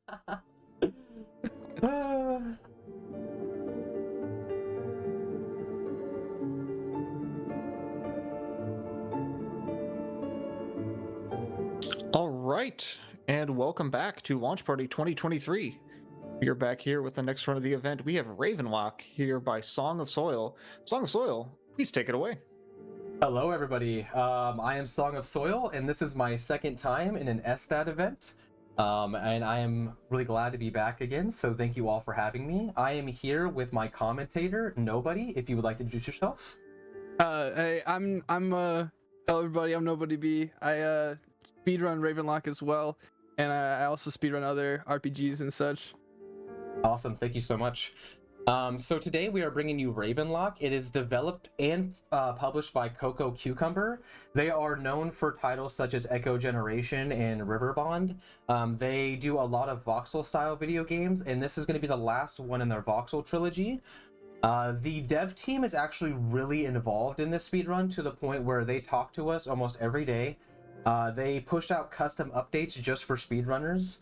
All right, and welcome back to Launch Party 2023. We are back here with the next run of the event. We have Ravenlok here by SongofSoil. Song of Soil, please take it away. Hello, everybody. I am SongofSoil, and this is my second time in an SStat event. And I am really glad to be back again, so thank you all for having me. I am here with my commentator, Nobody, if you would like to introduce yourself. Hey, I'm hello everybody, I'm Nobody B. I speedrun Ravenlok as well, and I also speedrun other RPGs and such. Awesome, thank you so much. So today we are bringing you Ravenlok. It is developed and published by Coco Cucumber. They are known for titles such as Echo Generation and Riverbond. They do a lot of voxel style video games, and this is going to be the last one in their voxel trilogy. The dev team is actually really involved in this speedrun to the point where they talk to us almost every day. They pushed out custom updates just for speedrunners.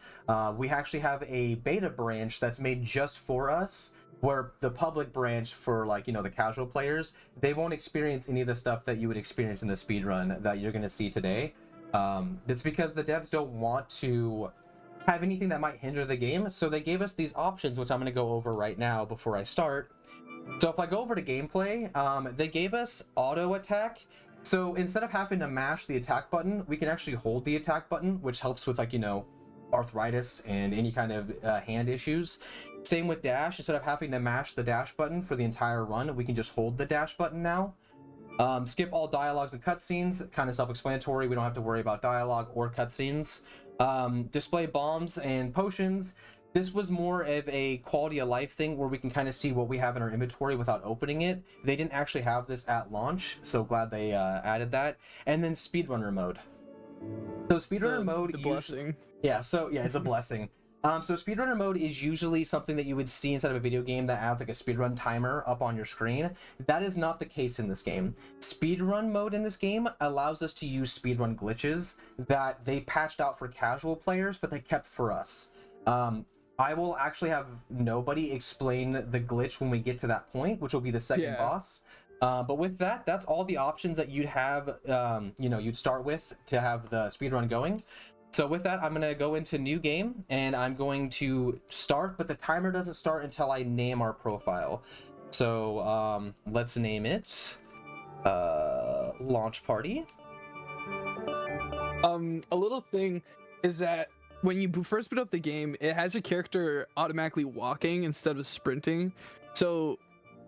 We actually have a beta branch that's made just for us, where the public branch for, like, you know, the casual players, they won't experience any of the stuff that you would experience in the speedrun that you're going to see today. It's because the devs don't want to have anything that might hinder the game, so they gave us these options, which I'm going to go over right now before I start. So if I go over to gameplay, they gave us auto attack. So instead of having to mash the attack button, we can actually hold the attack button, which helps with, like, you know, arthritis and any kind of hand issues. Same with dash. Instead of having to mash the dash button for the entire run, we can just hold the dash button now. Skip all dialogues and cutscenes, kind of self-explanatory. We don't have to worry about dialogue or cutscenes. Display bombs and potions. This was more of a quality of life thing where we can kind of see what we have in our inventory without opening it. They didn't actually have this at launch, so glad they added that. And then speedrunner mode. So speedrunner mode, the blessing. Yeah, so yeah, it's a blessing. So speedrunner mode is usually something that you would see inside of a video game that adds like a speedrun timer up on your screen. That is not the case in this game. Speedrun mode in this game allows us to use speedrun glitches that they patched out for casual players, but they kept for us. I will actually have Nobody explain the glitch when we get to that point, which will be the second boss. But with that, that's all the options that you'd have, you know, you'd start with to have the speedrun going. So with that, I'm going to go into new game, and I'm going to start, but the timer doesn't start until I name our profile. So let's name it Launch Party. A little thing is that when you first boot up the game, it has your character automatically walking instead of sprinting. So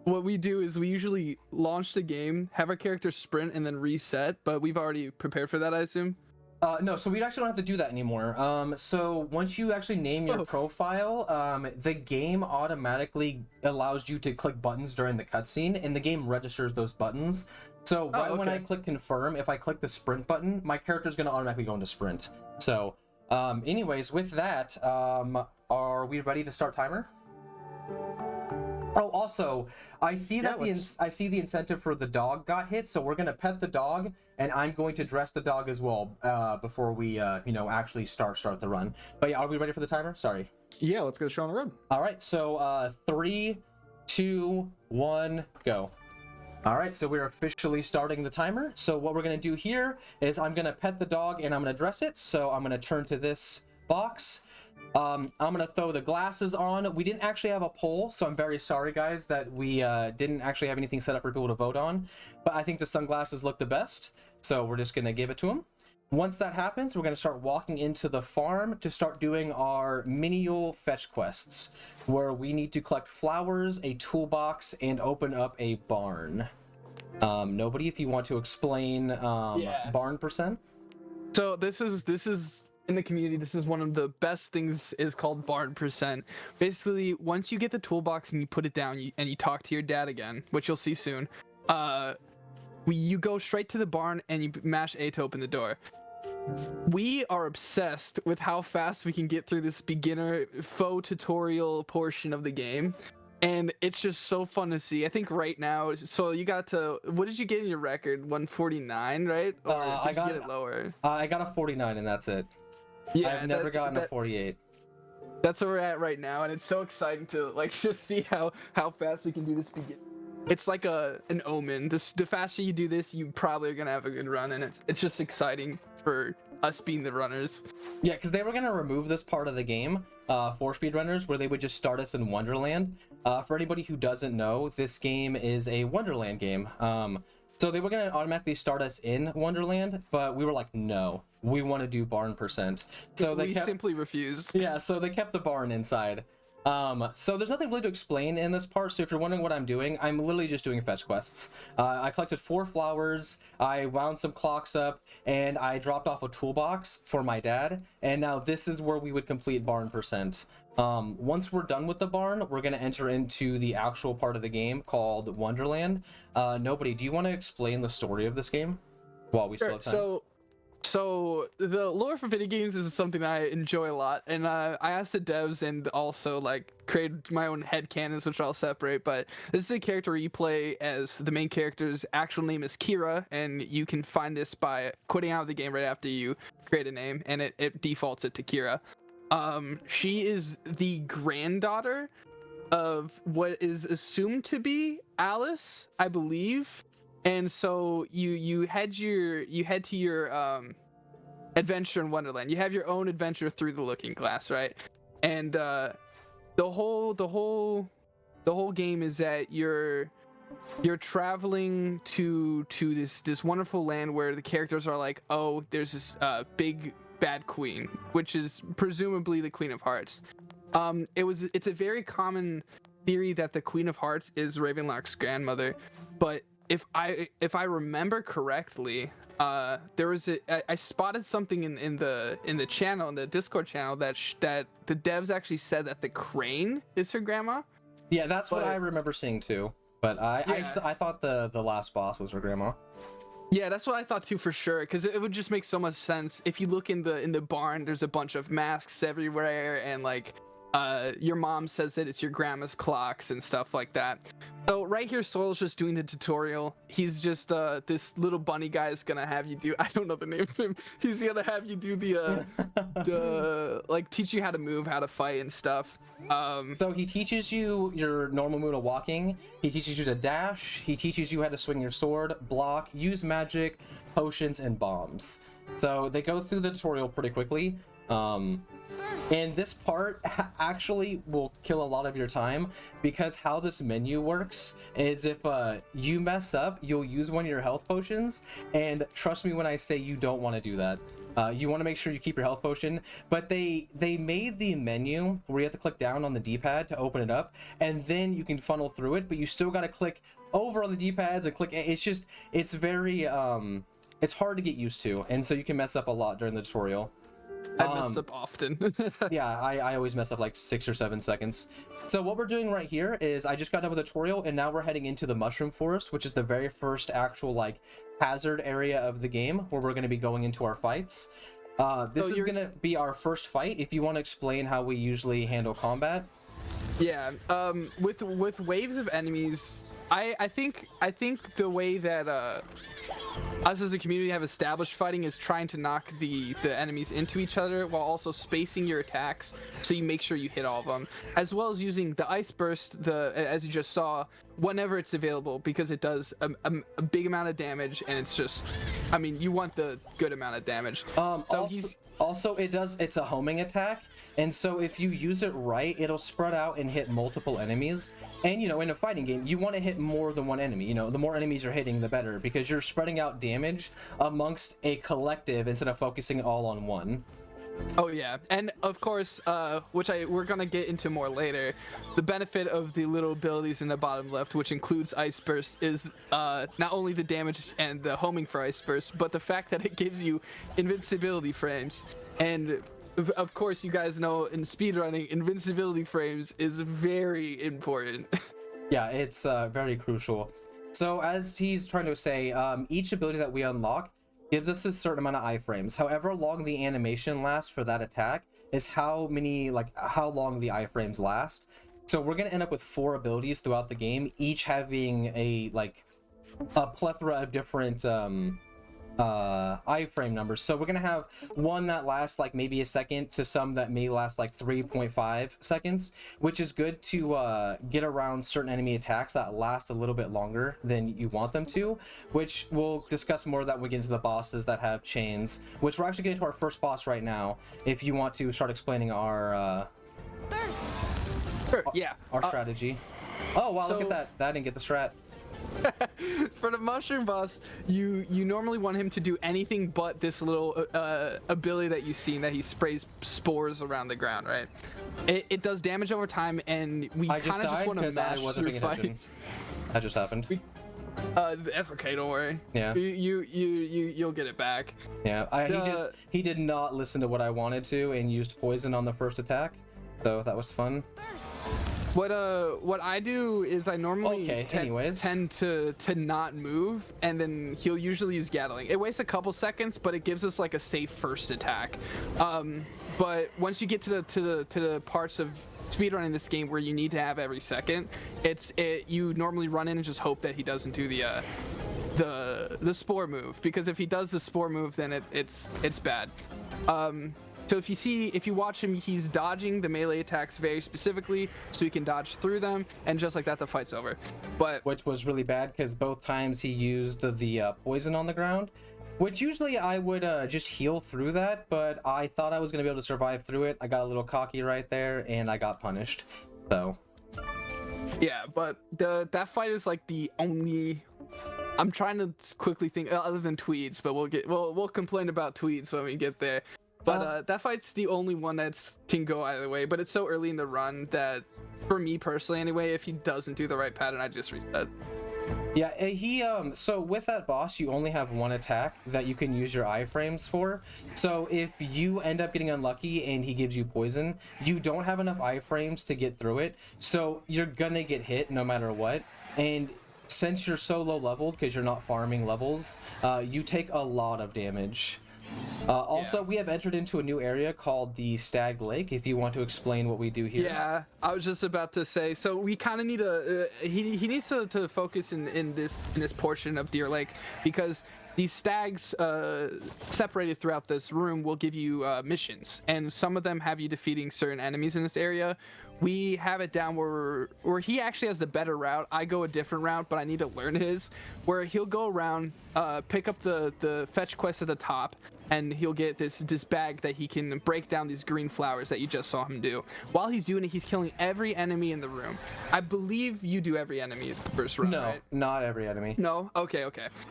what we do is we usually launch the game, have our character sprint, and then reset, but we've already prepared for that, I assume. No, so we actually don't have to do that anymore. So once you actually name your profile, the game automatically allows you to click buttons during the cutscene, and the game registers those buttons. So when I click confirm, if I click the sprint button, my character is going to automatically go into sprint. So anyways, with that, are we ready to start timer? Oh, also, I see that I see the incentive for the dog got hit, so we're gonna pet the dog, and I'm going to dress the dog as well before we, you know, actually start the run. But yeah, are we ready for the timer? Sorry. Yeah, let's get the show on the road. All right, so 3, 2, 1, go. All right, so we're officially starting the timer. So what we're gonna do here is I'm gonna pet the dog and I'm gonna dress it. So I'm gonna turn to this box. I'm gonna throw the glasses on. We didn't actually have a poll, so I'm very sorry, guys, that we didn't actually have anything set up for people to vote on, but I think the sunglasses look the best, so we're just gonna give it to them. Once that happens, we're gonna start walking into the farm to start doing our menial fetch quests, where we need to collect flowers, a toolbox, and open up a barn. Nobody, if you want to explain barn percent. So this is in the community, this is one of the best things, is called barn percent. Basically, once you get the toolbox and you put it down and you talk to your dad again, which you'll see soon, you go straight to the barn and you mash A to open the door. We are obsessed with how fast we can get through this beginner faux tutorial portion of the game, and it's just so fun to see. I think right now, so you got to, what did you get in your record? 149, right? Or did you get it lower? I got a 49 and that's it. Yeah, I've never gotten a 48. That's where we're at right now, and it's so exciting to like just see how fast we can do this. It's like an omen. The faster you do this, you probably are gonna have a good run, and it's just exciting for us being the runners. Yeah, because they were gonna remove this part of the game for speedrunners, where they would just start us in Wonderland. For anybody who doesn't know, this game is a Wonderland game. So they were gonna automatically start us in Wonderland, but we were like, no, we want to do barn percent. So we simply refused. Yeah, so they kept the barn inside. So there's nothing really to explain in this part, so if you're wondering what I'm doing, I'm literally just doing fetch quests. I collected 4 flowers, I wound some clocks up, and I dropped off a toolbox for my dad, and now this is where we would complete barn percent. Once we're done with the barn, we're going to enter into the actual part of the game called Wonderland. Nobody, do you want to explain the story of this game while we still have time? So the lore for video games is something I enjoy a lot, and I asked the devs and also like created my own headcanons, which I'll separate. But this is a character where you play as the main character's actual name is Kira, and you can find this by quitting out of the game right after you create a name, and it defaults it to Kira. She is the granddaughter of what is assumed to be Alice, I believe. And so you head to your adventure in Wonderland. You have your own adventure through the Looking Glass, right? And the whole game is that you're traveling to this wonderful land where the characters are like, oh, there's this big bad queen, which is presumably the Queen of Hearts. It's a very common theory that the Queen of Hearts is Ravenlok's grandmother, but if I remember correctly, there was I spotted something in the channel, in the Discord channel, that the devs actually said that the crane is her grandma. Yeah, that's what I remember seeing too. But I thought the last boss was her grandma. Yeah, that's what I thought too, for sure, because it would just make so much sense. If you look in the barn, there's a bunch of masks everywhere, and like your mom says that it's your grandma's clocks and stuff like that. So right here, Soil's just doing the tutorial. He's just this little bunny guy is gonna have you do, I don't know the name of him. He's gonna have you do the like teach you how to move, how to fight and stuff. So he teaches you your normal move of walking. He teaches you to dash. He teaches you how to swing your sword, block, use magic, potions, and bombs. So they go through the tutorial pretty quickly. And this part actually will kill a lot of your time, because how this menu works is if you mess up, you'll use one of your health potions, and trust me when I say you don't want to do that. You want to make sure you keep your health potion, but they made the menu where you have to click down on the D-pad to open it up, and then you can funnel through it, but you still got to click over on the D-pads and click. It's very it's hard to get used to, and so you can mess up a lot during the tutorial. I messed up often. Yeah, I always mess up like 6 or 7 seconds. So what we're doing right here is I just got done with the tutorial, and now we're heading into the Mushroom Forest, which is the very first actual like hazard area of the game where we're going to be going into our fights. This is going to be our first fight. If you want to explain how we usually handle combat. Yeah, with waves of enemies, I think the way that us as a community have established fighting is trying to knock the enemies into each other while also spacing your attacks so you make sure you hit all of them, as well as using the ice burst, as you just saw, whenever it's available, because it does a big amount of damage, and it's just, I mean, you want the good amount of damage. Also, it's a homing attack, and so if you use it right, it'll spread out and hit multiple enemies. And you know, in a fighting game, you want to hit more than one enemy. You know, the more enemies you're hitting, the better, because you're spreading out damage amongst a collective instead of focusing all on one. Oh yeah, and of course, which we're gonna get into more later, the benefit of the little abilities in the bottom left, which includes Ice Burst, is not only the damage and the homing for Ice Burst, but the fact that it gives you invincibility frames. And of course, you guys know in speedrunning, invincibility frames is very important. Yeah, it's very crucial. So as he's trying to say, each ability that we unlock gives us a certain amount of iframes. However long the animation lasts for that attack is how long the iframes last. So we're gonna end up with 4 abilities throughout the game, each having a plethora of different iframe numbers. So we're gonna have one that lasts like maybe a second to some that may last like 3.5 seconds, which is good to get around certain enemy attacks that last a little bit longer than you want them to, which we'll discuss more that when we get into the bosses that have chains, which we're actually getting to our first boss right now. If you want to start explaining our Sure, yeah. our strategy. Oh wow, look at that. That didn't get the strat. For the mushroom boss, you normally want him to do anything but this little ability that you've seen, that he sprays spores around the ground, right? It does damage over time, and we kind of just want to mash through fights. That just happened. That's okay, don't worry. Yeah. You'll get it back. Yeah, he did not listen to what I wanted to and used poison on the first attack, so that was fun. What I do is I normally tend to not move, and then he'll usually use Gatling. It wastes a couple seconds, but it gives us like a safe first attack. But once you get to the parts of speedrunning this game where you need to have every second, you normally run in and just hope that he doesn't do the spore move, because if he does the spore move, then it's bad. So if you watch him, he's dodging the melee attacks very specifically, so he can dodge through them, and just like that, the fight's over. But which was really bad because both times he used the poison on the ground, which usually I would just heal through that, but I thought I was gonna be able to survive through it. I got a little cocky right there, and I got punished. So yeah, but that fight is like the only. I'm trying to quickly think other than Tweeds, but we'll complain about Tweeds when we get there. But that fight's the only one that can go either way, but it's so early in the run that, for me personally anyway, if he doesn't do the right pattern, I just reset. Yeah, so with that boss, you only have one attack that you can use your iframes for. So if you end up getting unlucky and he gives you poison, you don't have enough iframes to get through it, so you're gonna get hit no matter what. And since you're so low leveled, because you're not farming levels, you take a lot of damage. Also, we have entered into a new area called the Stag Lake, if you want to explain what we do here. Yeah, I was just about to say, so we kind of need he needs to focus in this portion of Deer Lake, because these stags separated throughout this room will give you missions, and some of them have you defeating certain enemies in this area. We have it down where he actually has the better route. I go a different route, but I need to learn his, where he'll go around, pick up the fetch quest at the top, and he'll get this bag that he can break down these green flowers that you just saw him do. While he's doing it, he's killing every enemy in the room. I believe you do every enemy the first run, right? No, not every enemy. No? Okay.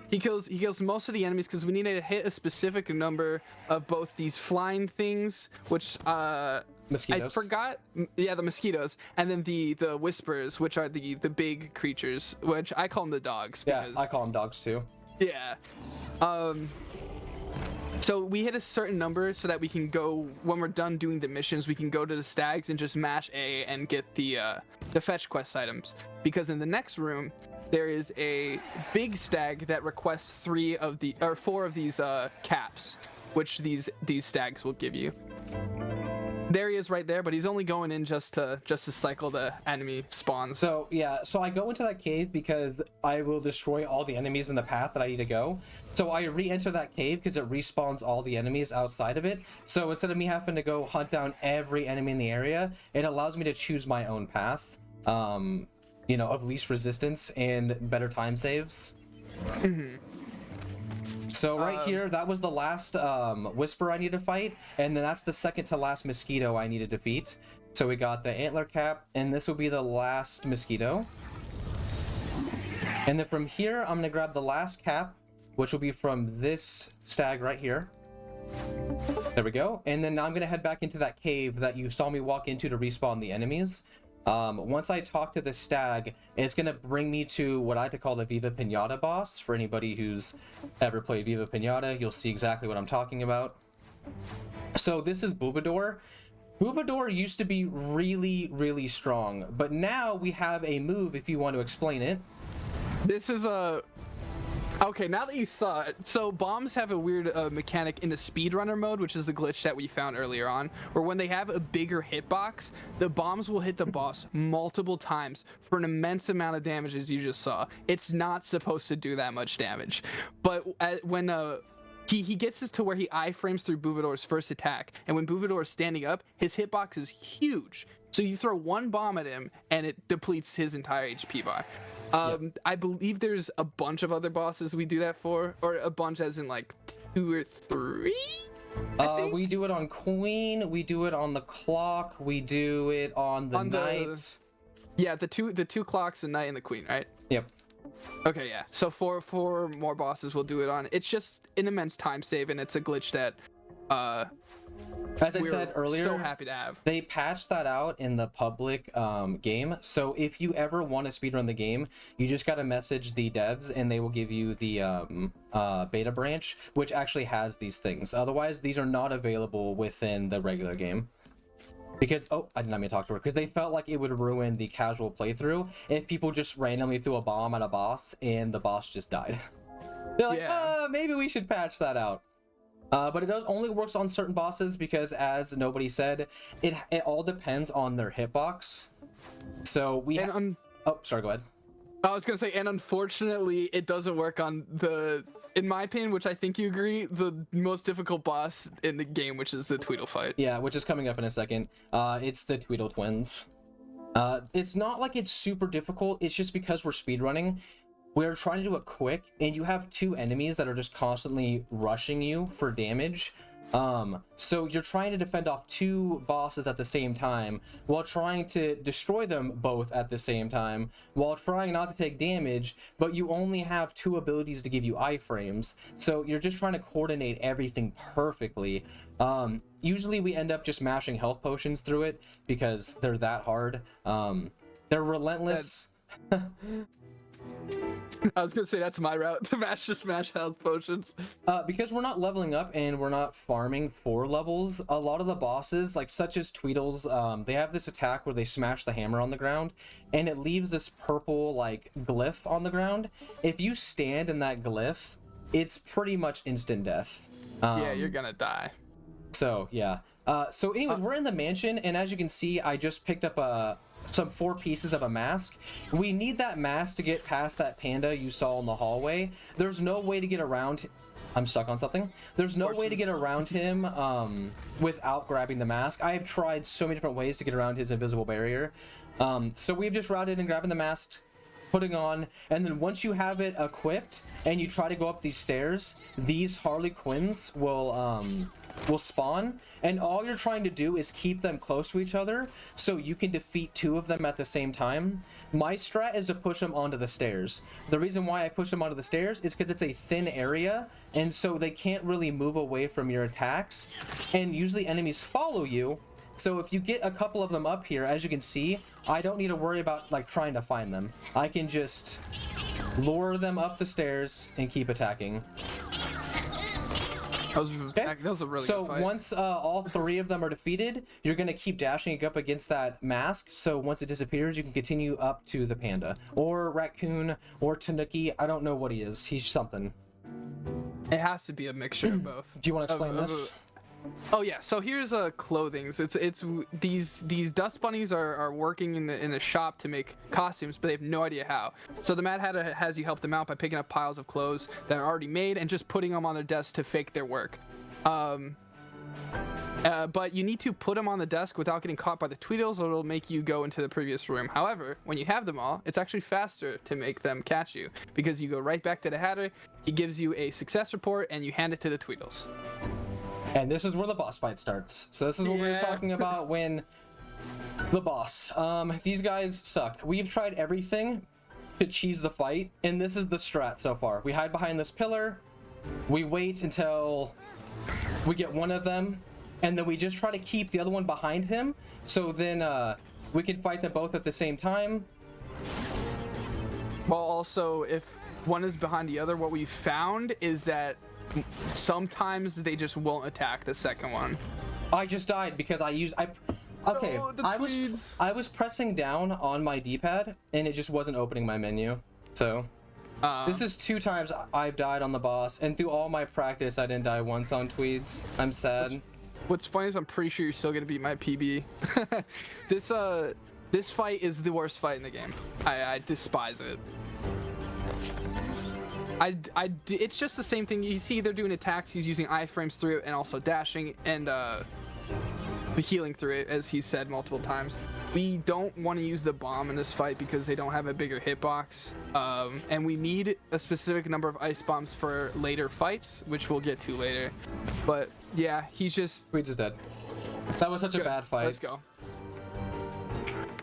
He kills most of the enemies, because we need to hit a specific number of both these flying things, which Mosquitoes. I forgot. Yeah, the mosquitoes, and then the whispers, which are the big creatures, which I call them the dogs. Because, yeah, I call them dogs too. Yeah. So we hit a certain number so that we can go, when we're done doing the missions, we can go to the stags and just mash A and get the fetch quest items. Because in the next room, there is a big stag that requests 4 of these caps, which these stags will give you. There he is right there, but he's only going in just to cycle the enemy spawns. So yeah, so I go into that cave because I will destroy all the enemies in the path that I need to go. So I re-enter that cave because it respawns all the enemies outside of it. So instead of me having to go hunt down every enemy in the area, it allows me to choose my own path, of least resistance and better time saves. Mm-hmm. So right here, that was the last whisper I need to fight, and then that's the second to last mosquito I need to defeat. So we got the antler cap, and this will be the last mosquito. And then from here, I'm gonna grab the last cap, which will be from this stag right here. There we go. And then now I'm gonna head back into that cave that you saw me walk into to respawn the enemies. Once I talk to the stag, it's gonna bring me to what I like to call the Viva Pinata boss. For anybody who's ever played Viva Pinata, you'll see exactly what I'm talking about. So this is Buvador. Buvador used to be really, really strong, but now we have a move if you want to explain it. This is a... Okay, now that you saw it, so bombs have a weird mechanic in the speedrunner mode, which is a glitch that we found earlier on, where when they have a bigger hitbox, the bombs will hit the boss multiple times for an immense amount of damage, as you just saw. It's not supposed to do that much damage, but when he gets us to where he iframes through Buvador's first attack, and when Buvador is standing up, his hitbox is huge. So you throw one bomb at him, and it depletes his entire HP bar. I believe there's a bunch of other bosses we do that for, or a bunch as in like 2 or 3. We do it on Queen. We do it on the clock. We do it on the Knight. Yeah, the two clocks, the Knight and the Queen, right? Yep. Okay, yeah. So four more bosses we'll do it on. It's just an immense time save, and it's a glitch that as I said earlier, so happy to have. They patched that out in the public game. So if you ever want to speedrun the game, you just got to message the devs and they will give you the beta branch, which actually has these things. Otherwise, these are not available within the regular game. Because, oh, I did not mean to talk to her. Because they felt like it would ruin the casual playthrough if people just randomly threw a bomb at a boss and the boss just died. They're like, maybe we should patch that out. But it only works on certain bosses because, as nobody said, it all depends on their hitbox. So we oh, sorry, go ahead. I was gonna say, and unfortunately, it doesn't work on in my opinion, which I think you agree, the most difficult boss in the game, which is the Tweedle fight. Yeah, which is coming up in a second. It's the Tweedle twins. It's not like it's super difficult. It's just because we're speedrunning. We're trying to do it quick, and you have 2 enemies that are just constantly rushing you for damage. So you're trying to defend off 2 bosses at the same time, while trying to destroy them both at the same time, while trying not to take damage, but you only have 2 abilities to give you iframes. So you're just trying to coordinate everything perfectly. Usually we end up just mashing health potions through it, because they're that hard. They're relentless. I was gonna say that's my route to just mash health potions. Because we're not leveling up and we're not farming for levels, a lot of the bosses, like such as Tweedles, they have this attack where they smash the hammer on the ground and it leaves this purple like glyph on the ground. If you stand in that glyph, it's pretty much instant death. Yeah, you're gonna die. So yeah. So anyways, we're in the mansion, and as you can see, I just picked up some 4 pieces of a mask. We need that mask to get past that panda you saw in the hallway. There's no way to get around. I'm stuck on something. There's no way to get around him without grabbing the mask. I have tried so many different ways to get around his invisible barrier. So we've just routed and grabbing the mask, putting on, and then once you have it equipped and you try to go up these stairs, these Harley Quinns will spawn, and all you're trying to do is keep them close to each other so you can defeat 2 of them at the same time. My strat is to push them onto the stairs. The reason why I push them onto the stairs is because it's a thin area, and so they can't really move away from your attacks, and usually enemies follow you. So if you get a couple of them up here, as you can see, I don't need to worry about like trying to find them. I can just lure them up the stairs and keep attacking. That was a really good fight. Once all 3 of them are defeated, you're going to keep dashing up against that mask. So once it disappears, you can continue up to the panda or raccoon or tanuki. I don't know what he is. He's something. It has to be a mixture of both. Do you want to explain this? Oh yeah, so here's clothing. So it's these dust bunnies are working in a shop to make costumes, but they have no idea how. So the Mad Hatter has you help them out by picking up piles of clothes that are already made and just putting them on their desk to fake their work. But you need to put them on the desk without getting caught by the Tweedles, or it'll make you go into the previous room. However, when you have them all, it's actually faster to make them catch you, because you go right back to the Hatter, he gives you a success report, and you hand it to the Tweedles. And this is where the boss fight starts. So this is what we were talking about when the boss. These guys suck. We've tried everything to cheese the fight, and this is the strat so far. We hide behind this pillar, we wait until we get one of them, and then we just try to keep the other one behind him, so then we can fight them both at the same time. Well, also, if one is behind the other, what we found is that sometimes they just won't attack the second one. I just died because okay, No, I was pressing down on my D-pad and it just wasn't opening my menu. So this is 2 times I've died on the boss, and through all my practice I didn't die once on Tweeds. I'm sad. What's funny is I'm pretty sure you're still gonna beat my PB. This fight is the worst fight in the game. I despise it. It's just the same thing. You see, they're doing attacks. He's using iframes through it and also dashing and healing through it, as he said multiple times. We don't want to use the bomb in this fight because they don't have a bigger hitbox, and we need a specific number of ice bombs for later fights, which we'll get to later. But yeah, he's just. Tweeds is dead. That was such a bad fight. Let's go.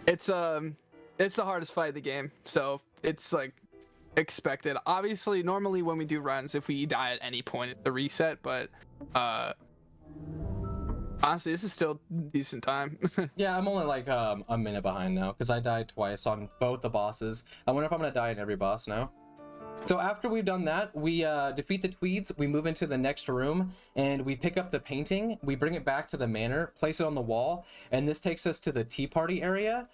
It's the hardest fight of the game, so it's like expected. Obviously, normally when we do runs, if we die at any point, it's a reset. But honestly, this is still decent time. Yeah, I'm only like a minute behind now because I died twice on both the bosses. I wonder if I'm gonna die in every boss now. So after we've done that, we defeat the Tweeds, we move into the next room, and we pick up the painting, we bring it back to the manor, place it on the wall, and this takes us to the tea party area.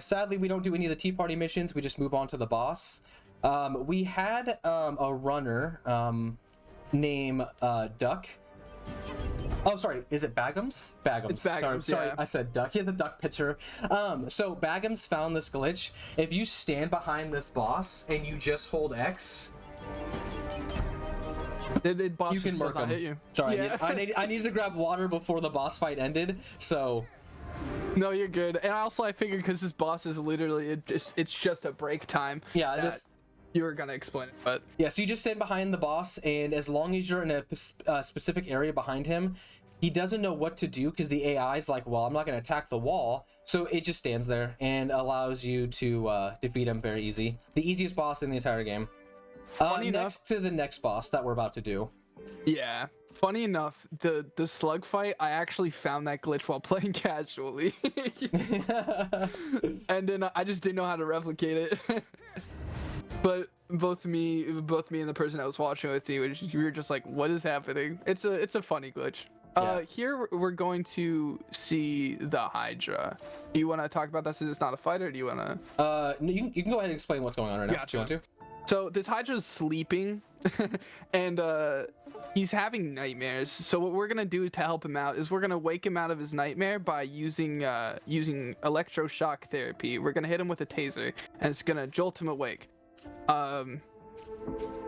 Sadly, we don't do any of the tea party missions, we just move on to the boss. We had a runner named Duck. Oh, sorry, is it Bagums? Bagums. It's Bagums, sorry, yeah. I said Duck. He has a duck picture. So Bagums found this glitch. If you stand behind this boss and you just hold X, boss you can murk him. hit you. Sorry, Yeah. I needed to grab water before the boss fight ended, so... No, you're good. And also, I figured because this boss is literally it's just a break time. Yeah, that this... You were gonna explain it, but Yeah, so you just stand behind the boss, and as long as you're in a specific area behind him, he doesn't know what to do because the AI is like, well, I'm not going to attack the wall. So it just stands there and allows you to defeat him very easy. The easiest boss in the entire game. Next to the next boss that we're about to do. yeah. Funny enough, the slug fight, I actually found that glitch while playing casually. And then I just didn't know how to replicate it. But both me and the person that was watching with you, we were just like, what is happening? It's a funny glitch. Yeah. Here we're going to see the Hydra. Do you want to talk about that since it's not a fight, or do you want to? You can go ahead and explain what's going on right now. Gotcha. If you want to. So this Hydra's sleeping, and he's having nightmares. So what we're gonna do to help him out is we're gonna wake him out of his nightmare by using electroshock therapy. We're gonna hit him with a taser, and it's gonna jolt him awake.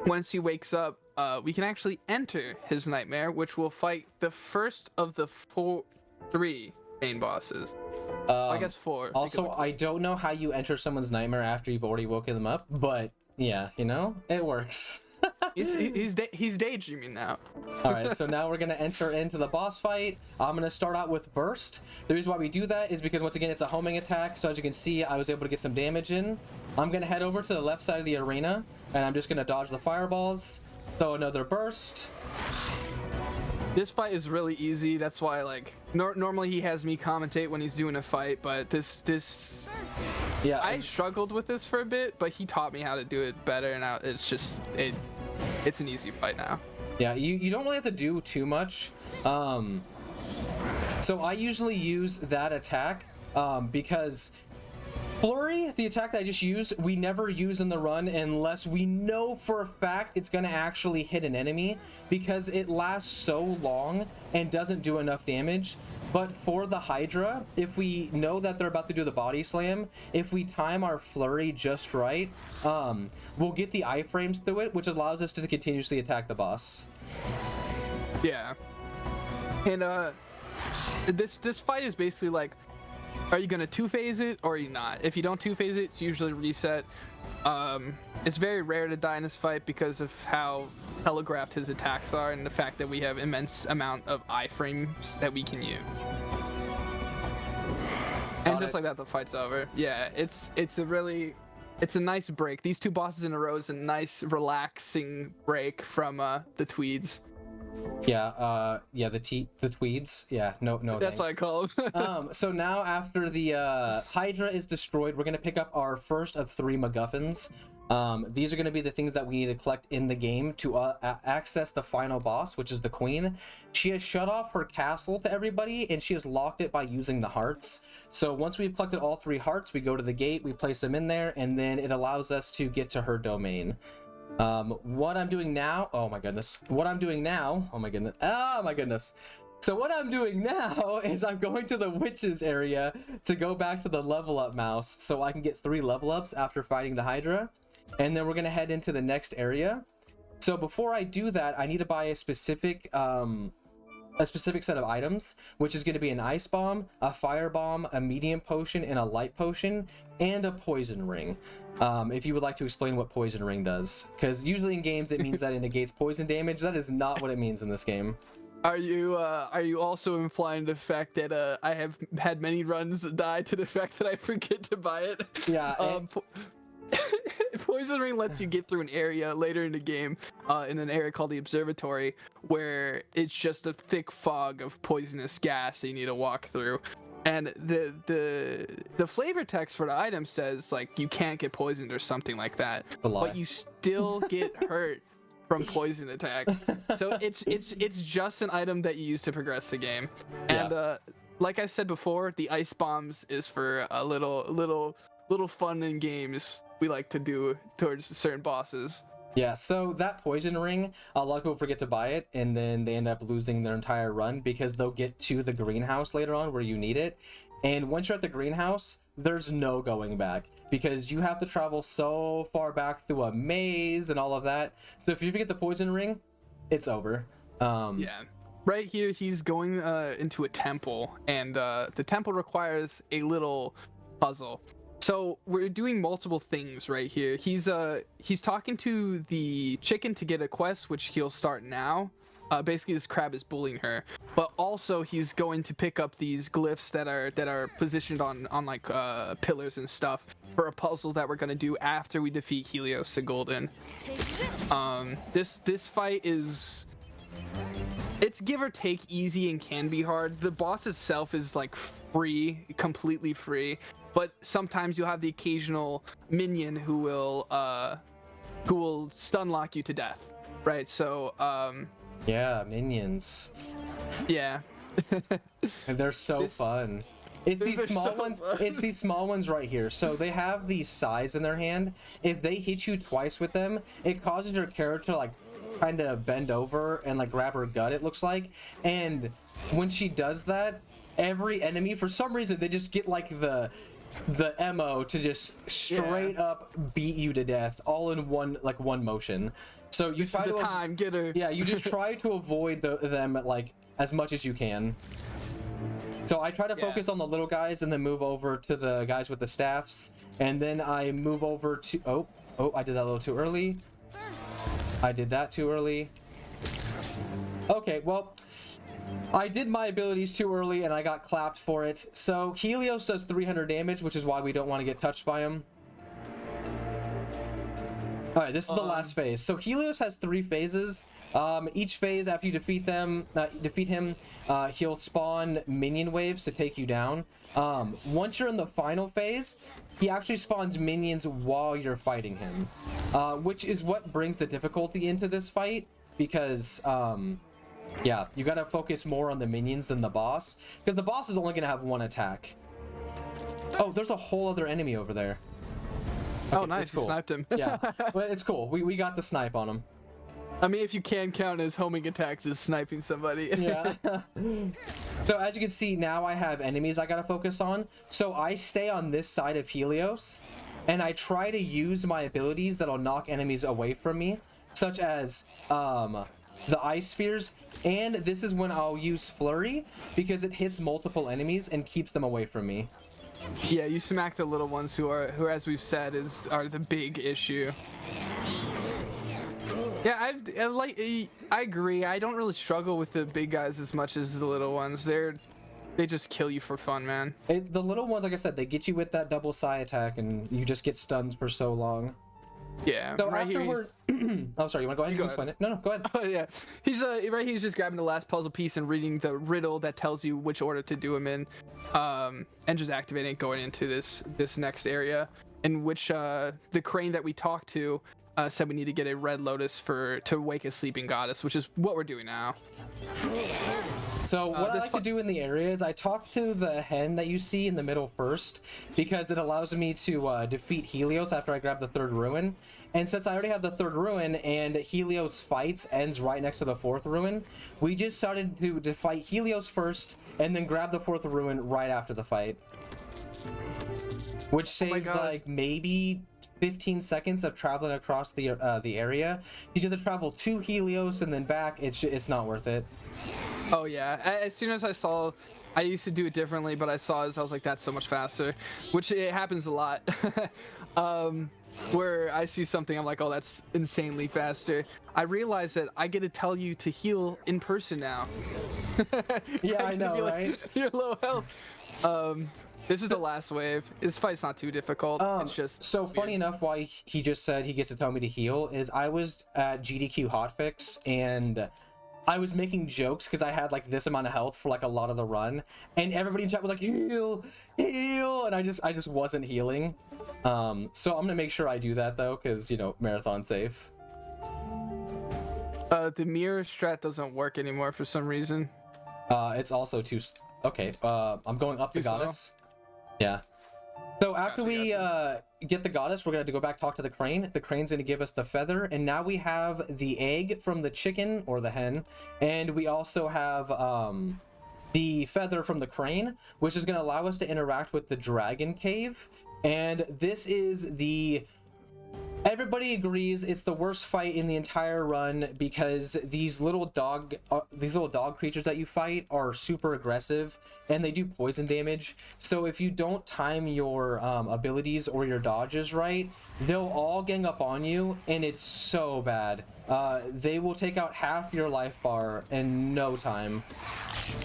Once he wakes up, we can actually enter his nightmare, which will fight the first of the three main bosses. I guess 4. Also, I don't know how you enter someone's nightmare after you've already woken them up, but yeah, you know, it works. he's daydreaming now. All right, so now we're gonna enter into the boss fight. I'm gonna start out with burst. The reason why we do that is because once again it's a homing attack, so as you can see I was able to get some damage in. I'm gonna head over to the left side of the arena and I'm just gonna dodge the fireballs, throw another burst. This fight is really easy. That's why, like, normally he has me commentate when he's doing a fight, but this Yeah, I struggled with this for a bit, but he taught me how to do it better, and now it's just it's an easy fight now. Yeah, you don't really have to do too much. So I usually use that attack because Flurry, the attack that I just used, we never use in the run unless we know for a fact it's going to actually hit an enemy, because it lasts so long and doesn't do enough damage. But for the Hydra, if we know that they're about to do the body slam, if we time our Flurry just right, we'll get the iframes through it, which allows us to continuously attack the boss. Yeah. And this fight is basically like, are you gonna two-phase it or are you not? If you don't two-phase it, it's usually reset. It's very rare to die in this fight because of how telegraphed his attacks are and the fact that we have immense amount of iframes that we can use. And just like that, the fight's over. Yeah, it's a nice break. These 2 bosses in a row is a nice relaxing break from the Tweeds. Yeah, the Tweeds. Yeah, no. That's thanks. what I call them. So now after the Hydra is destroyed, we're gonna pick up our first of 3 MacGuffins. These are gonna be the things that we need to collect in the game to access the final boss, which is the Queen. She has shut off her castle to everybody, and she has locked it by using the hearts. So once we've collected all 3 hearts, we go to the gate, we place them in there, and then it allows us to get to her domain. What I'm doing now, oh my goodness. So what I'm doing now is I'm going to the witches area to go back to the level up mouse so I can get 3 level ups after fighting the Hydra. And then we're gonna head into the next area. So before I do that, I need to buy a specific set of items, which is going to be an ice bomb, a fire bomb, a medium potion, and a light potion, and a poison ring. If you would like to explain what poison ring does, because usually in games it means that it negates poison damage. That is not what it means in this game. Are you also implying the fact that I have had many runs die to the fact that I forget to buy it? Yeah. Poison ring lets you get through an area later in the game, in an area called the observatory, where it's just a thick fog of poisonous gas that you need to walk through. And the flavor text for the item says like you can't get poisoned or something like that, but you still get hurt from poison attacks. So it's just an item that you use to progress the game. And like I said before, the ice bombs is for a little fun in games we like to do towards certain bosses. Yeah, so that poison ring, a lot of people forget to buy it, and then they end up losing their entire run because they'll get to the greenhouse later on where you need it. And once you're at the greenhouse, there's no going back because you have to travel so far back through a maze and all of that. So if you forget the poison ring, it's over. Yeah. Right here, he's going into a temple, and the temple requires a little puzzle. So we're doing multiple things right here. He's talking to the chicken to get a quest, which he'll start now. Basically, this crab is bullying her, but also he's going to pick up these glyphs that are positioned on like pillars and stuff for a puzzle that we're gonna do after we defeat Helios the Golden. This fight is. It's give or take easy and can be hard. The boss itself is like free, completely free, but sometimes you'll have the occasional minion who will stun lock you to death, right? So yeah, minions. Yeah. And they're so fun. It's these small ones. It's these small ones right here. So they have these sais in their hand. If they hit you twice with them, it causes your character to like kind of bend over and like grab her gut, it looks like. And when she does that, every enemy, for some reason, they just get like the MO to just straight up beat you to death, all in one motion. So you try to get her. Yeah, you just try to avoid them like as much as you can. So I try to focus on the little guys and then move over to the guys with the staffs, and then I move over to oh I did that a little too early. I did that too early. Okay, well, I did my abilities too early and I got clapped for it. So Helios does 300 damage, which is why we don't want to get touched by him. All right, this is the last phase. So Helios has 3 phases. Each phase, after you defeat him, he'll spawn minion waves to take you down. Once you're in the final phase, he actually spawns minions while you're fighting him, which is what brings the difficulty into this fight, because yeah, you gotta focus more on the minions than the boss, because the boss is only gonna have 1 attack. Oh, there's a whole other enemy over there. Okay, oh, nice, cool. You sniped him. Yeah, well, it's cool. We got the snipe on him. I mean, if you can count as homing attacks as sniping somebody. Yeah. So as you can see, now I have enemies I gotta focus on. So I stay on this side of Helios, and I try to use my abilities that'll knock enemies away from me, such as the ice spheres. And this is when I'll use Flurry, because it hits multiple enemies and keeps them away from me. Yeah, you smack the little ones who, as we've said, are the big issue. Yeah, I agree. I don't really struggle with the big guys as much as the little ones. They just kill you for fun, man. The little ones, like I said, they get you with that double psi attack, and you just get stunned for so long. Yeah. So right afterward, oh sorry, you want to go ahead and explain it? No, go ahead. Oh yeah, he's right. He's just grabbing the last puzzle piece and reading the riddle that tells you which order to do them in, and just activating it going into this next area, in which the crane that we talked to said we need to get a red lotus to wake a sleeping goddess, which is what we're doing now. So what I like to do in the area is I talk to the hen that you see in the middle first, because it allows me to defeat Helios after I grab the 3rd ruin. And since I already have the 3rd ruin and Helios fights ends right next to the 4th ruin, we just started to fight Helios first and then grab the 4th ruin right after the fight. Which saves like maybe 15 seconds of traveling across the area. You have to travel to Helios and then back. It's not worth it. Oh yeah, as soon as I saw, I used to do it differently, but I saw it, I was like, that's so much faster, which it happens a lot. Where I see something, I'm like, oh, that's insanely faster. I realize that I get to tell you to heal in person now. Yeah, I know, right? You're low health. This is the last wave. This fight's not too difficult. It's just so weird. funny enough, why he just said he gets to tell me to heal is I was at GDQ hotfix and I was making jokes because I had like this amount of health for like a lot of the run, and everybody in chat was like, heal, heal, and I just wasn't healing. So I'm gonna make sure I do that though, because you know, marathon safe. The mirror strat doesn't work anymore for some reason. It's also too okay. I'm going up the Too slow? goddess. Yeah. So after we get the goddess, we're gonna have to go back, talk to the crane. The crane's gonna give us the feather, and now we have the egg from the chicken or the hen, and we also have the feather from the crane, which is gonna allow us to interact with the dragon cave. And this is the, everybody agrees it's the worst fight in the entire run because these little dog creatures that you fight are super aggressive and they do poison damage. So if you don't time your abilities or your dodges right, they'll all gang up on you, and it's so bad. They will take out half your life bar in no time.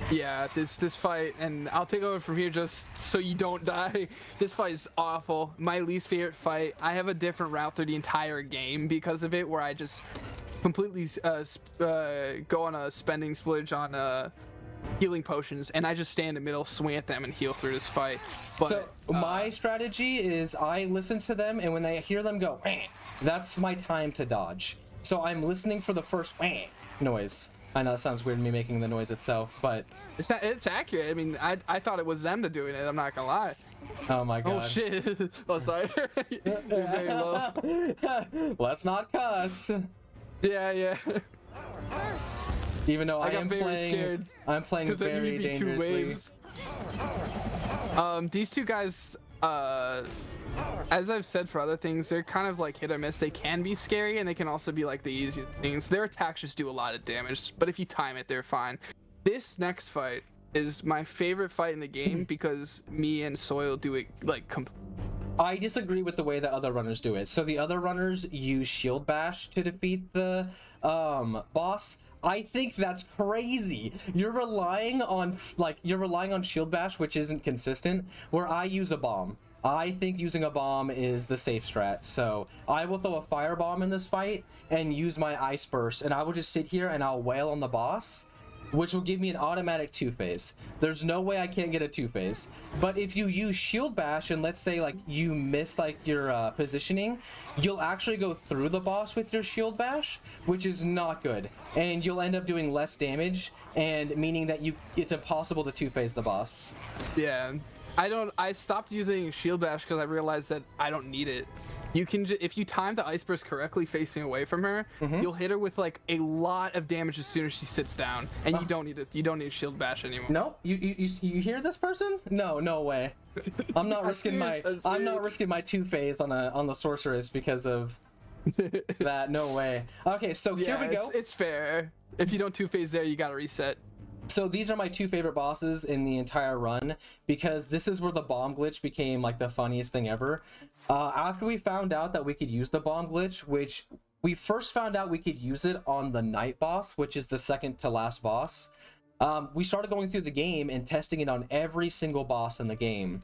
Yeah, this fight, and I'll take over from here just so you don't die. This fight is awful. My least favorite fight. I have a different route through the entire game because of it, where I just completely go on a spending splurge on healing potions, and I just stay in the middle, swing at them, and heal through this fight. But, so my strategy is I listen to them, and when I hear them go, "Wah," that's my time to dodge. So I'm listening for the first "Wah" noise. I know that sounds weird, me making the noise itself, but it's accurate. I mean, I thought it was them that doing it. I'm not gonna lie. oh my god. Oh shit. Oh sorry. You're very low. Let's not cuss. Yeah. Even though I got am very playing, scared I'm playing because then very you'd be 2 dangerously. waves. These two guys, as I've said for other things, they're kind of like hit or miss. They can be scary, and they can also be like the easy things. Their attacks just do a lot of damage, but if you time it, they're fine. This next fight is my favorite fight in the game because me and Soil do it like I disagree with the way that other runners do it. So the other runners use shield bash to defeat the boss. I think that's crazy. You're relying on shield bash, which isn't consistent, where I use a bomb. I think using a bomb is the safe strat. So I will throw a fire bomb in this fight and use my ice burst, and I will just sit here and I'll wail on the boss, which will give me an automatic 2-phase. There's no way I can't get a 2-phase. But if you use shield bash and let's say like you miss like your positioning, you'll actually go through the boss with your shield bash, which is not good, and you'll end up doing less damage, and meaning that it's impossible to 2-phase the boss. Yeah, I stopped using shield bash because I realized that I don't need it. You can if you time the ice burst correctly facing away from her, you'll hit her with like a lot of damage as soon as she sits down, and you don't need it. You don't need shield bash anymore. No, you hear this person? No way. I'm not risking my 2-phase on the sorceress because of that. No way. Okay, so here we go. It's fair. If you don't 2-phase there, you gotta reset. So these are my 2 favorite bosses in the entire run, because this is where the bomb glitch became like the funniest thing ever. After we found out that we could use the bomb glitch, which we first found out we could use it on the night boss, which is the second to last boss, we started going through the game and testing it on every single boss in the game.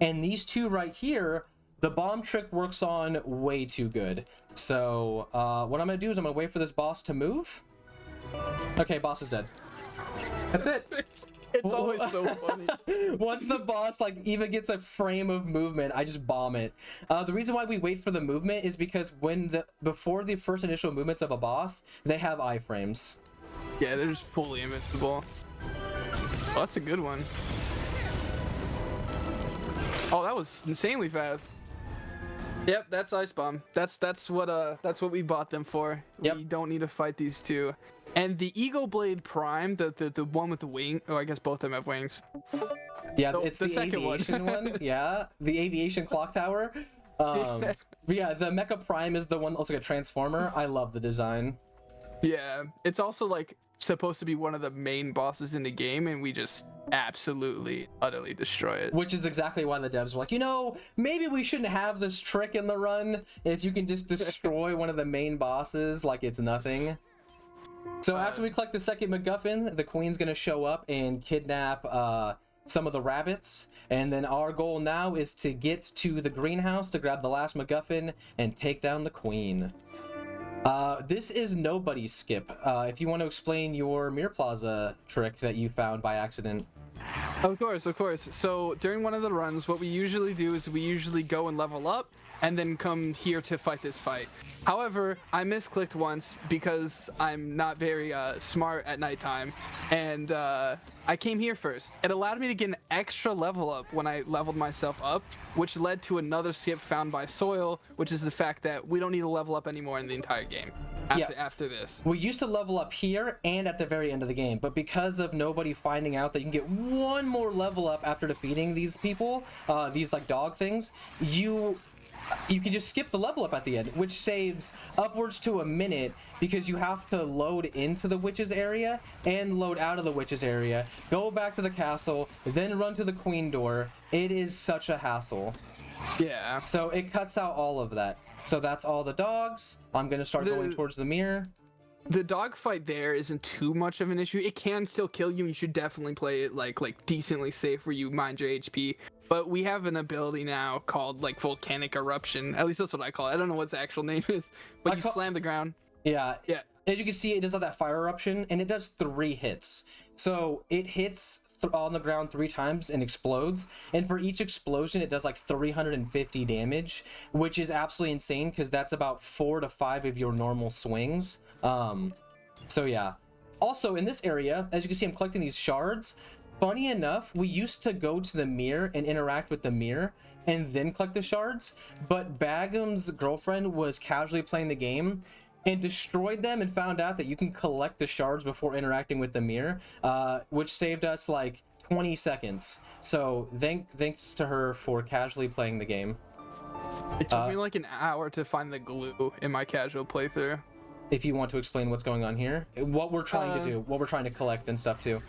And these two right here, the bomb trick works on way too good. So what I'm gonna do is I'm gonna wait for this boss to move. Okay, boss is dead. That's it. It's always so funny. Once the boss like even gets a frame of movement, I just bomb it. The reason why we wait for the movement is because before the first initial movements of a boss, they have iframes. Yeah, they're just fully invincible. Oh, that's a good one. Oh, that was insanely fast. Yep, that's Ice Bomb. That's what we bought them for. Yep. We don't need to fight these two. And the Eagle Blade Prime, the one with the wing. Oh, I guess both of them have wings. Yeah, No, it's the the second aviation one. Yeah, the aviation clock tower. But yeah, the Mecha Prime is the one that looks like a transformer. I love the design. Yeah, it's also like supposed to be one of the main bosses in the game, and we just absolutely utterly destroy it. Which is exactly why the devs were like, you know, maybe we shouldn't have this trick in the run if you can just destroy one of the main bosses like it's nothing. So after we collect the second MacGuffin, the queen's gonna show up and kidnap some of the rabbits, and then our goal now is to get to the greenhouse to grab the last MacGuffin and take down the queen. This is nobody's skip. If you want to explain your Mirror Plaza trick that you found by accident. Of course. So during one of the runs, what we usually do is we usually go and level up and then come here to fight this fight. However, I misclicked once because I'm not very smart at nighttime, and I came here first. It allowed me to get an extra level up when I leveled myself up, which led to another skip found by Soil, which is the fact that we don't need to level up anymore in the entire game after this. We used to level up here and at the very end of the game, but because of nobody finding out that you can get one more level up after defeating these people, these like dog things, you can just skip the level up at the end, which saves upwards to a minute because you have to load into the witch's area and load out of the witch's area, go back to the castle, then run to the queen door. It is such a hassle. Yeah. So it cuts out all of that. So that's all the dogs. I'm going to start going towards the mirror. The dog fight there isn't too much of an issue. It can still kill you. You should definitely play it like decently safe where you mind your HP. But we have an ability now called like volcanic eruption. At least that's what I call it. I don't know what its actual name is. But you slam the ground. Yeah. Yeah. As you can see, it does that fire eruption, and it does 3 hits. So it hits on the ground 3 times and explodes. And for each explosion, it does like 350 damage, which is absolutely insane because that's about 4 to 5 of your normal swings. So yeah. Also in this area, as you can see, I'm collecting these shards. Funny enough, we used to go to the mirror and interact with the mirror and then collect the shards, but Bagham's girlfriend was casually playing the game and destroyed them and found out that you can collect the shards before interacting with the mirror, which saved us like 20 seconds. So thanks to her for casually playing the game. It took me like an hour to find the glue in my casual playthrough. If you want to explain what's going on here, what we're trying to do, what we're trying to collect and stuff too.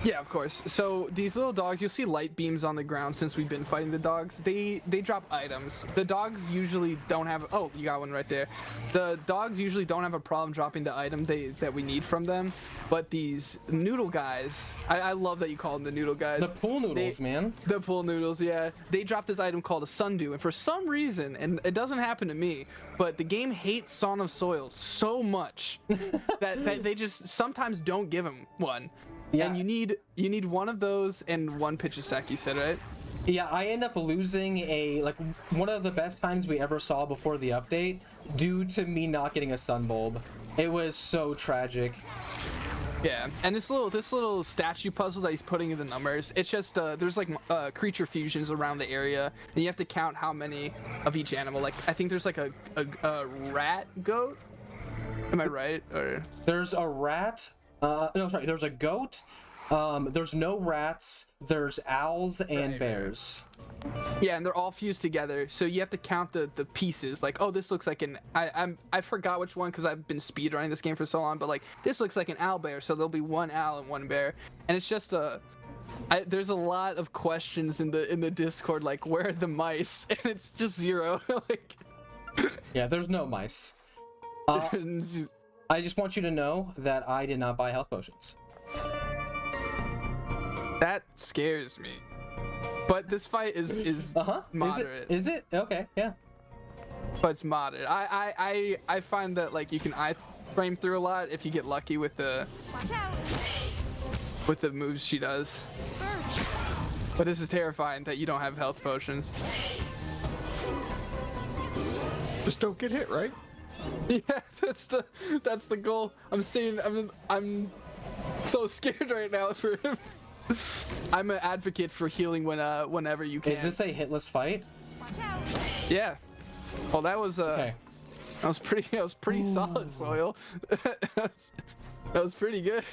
Yeah, of course. So these little dogs, you'll see light beams on the ground since we've been fighting the dogs. They drop items. The dogs usually don't have... Oh, you got one right there. The dogs usually don't have a problem dropping the item that we need from them. But these noodle guys... I love that you call them the noodle guys. The pool noodles, man. The pool noodles, yeah. They drop this item called a sundew. And for some reason, and it doesn't happen to me, but the game hates SongofSoil so much that they just sometimes don't give him one. Yeah. And you need one of those and 1 pitch of sec, you said, right? Yeah, I end up losing one of the best times we ever saw before the update due to me not getting a sun bulb. It was so tragic. Yeah, and this little statue puzzle that he's putting in the numbers, it's just there's like creature fusions around the area, and you have to count how many of each animal. Like I think there's like a rat goat. Am I right? Or there's a rat. No, sorry. There's a goat. There's no rats. There's owls and bears. Yeah, and they're all fused together. So you have to count the pieces. Like, oh, this looks like an... I forgot which one because I've been speedrunning this game for so long. But like, this looks like an owl bear. So there'll be 1 owl and 1 bear. And it's just there's a lot of questions in the Discord. Like, where are the mice? And it's just 0. Like. Yeah, there's no mice. I just want you to know that I did not buy health potions. That scares me. But this fight is moderate. Is it? Okay, yeah. But it's moderate. I find that like you can frame through a lot if you get lucky with the moves she does. But this is terrifying that you don't have health potions. Just don't get hit, right? Yeah, that's the goal. I'm so scared right now for him. I'm an advocate for healing whenever you can. Is this a hitless fight? Yeah. Well, that was okay. That was pretty solid, Soil. That was pretty good.